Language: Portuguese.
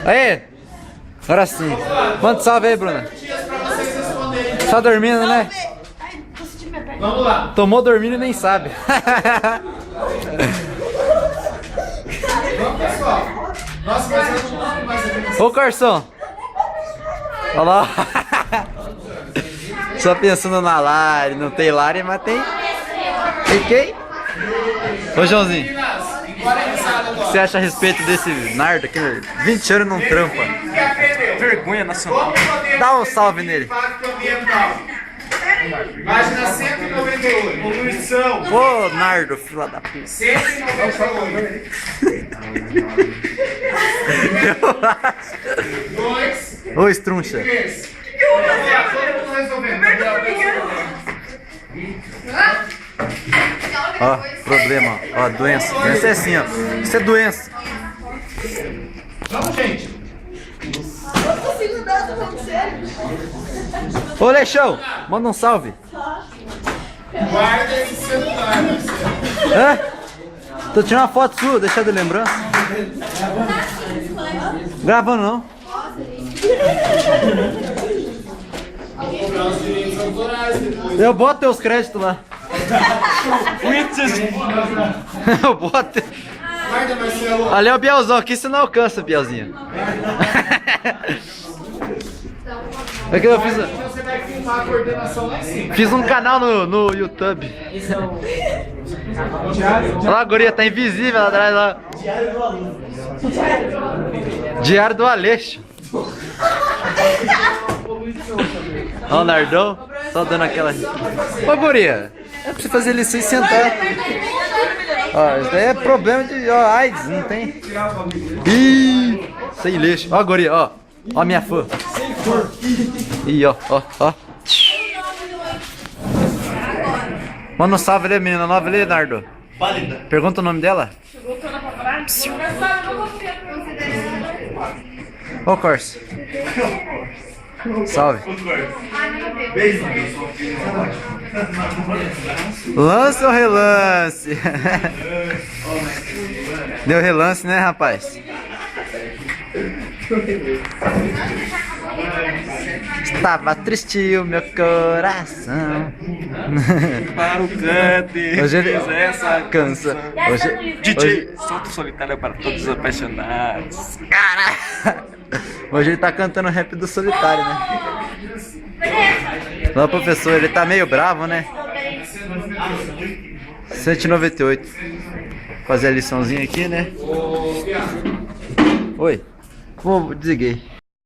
Aí! Agora sim. Manda salve aí, Bruna. Só dormindo, né? Vamos lá. Tomou dormindo e nem sabe. Vamos, pessoal. Nossa, mas Ô, Carson. Olha lá. Só pensando na Lari. Não tem Lari, mas tem... Tem quem? Ô, Joãozinho. O que você acha a respeito desse Nardo que 20 anos não trampa? Vergonha nacional. Dá um salve nele. Página 198. Poluição. Ô, Nardo, fila da puta. 198. 2, Ô, Struncha. 3. Todo mundo resolvendo. Ó, problema, ó, doença. Doença é assim, ó. Isso é doença. Vamos, gente. Ô, Leixão, manda um salve. Guarda esse celular, parceiro. Hã? Tô tirando uma foto sua, deixa de lembrança. Gravando não. Vou comprar os direitos autorais depois. Eu boto teus créditos lá. Eu boto. Guarda, Marcelo. Ali é o Bielzão, aqui você não alcança, Bielzinho. É que eu fiz, Então você vai filmar a coordenação lá em cima. fiz um canal no YouTube. Olha lá, a guria, tá invisível lá atrás lá. Diário do Aleixo. Ó o Nardão, só dando aquela... Ô, guria, é pra você fazer licença e sentar. Ó, isso daí é problema de AIDS, não tem? Ih, sem lixo. Ó, guria, ó. Ó a minha fã. Ih, ó, ó, ó. Manda um salve ali, menina nova ali, Nardo. Pergunta o nome dela. Ô, Corso. Salve. Lance ou relance? Deu relance, né, rapaz? Estava triste o meu coração. Para o cante. Hoje ele essa cansa. DJ, solto solitário para todos os apaixonados. Cara! Hoje ele tá cantando rap do solitário, né? Não, professor, ele tá meio bravo, né? 198. Fazer a liçãozinha aqui, né? Oi. Pô, desliguei.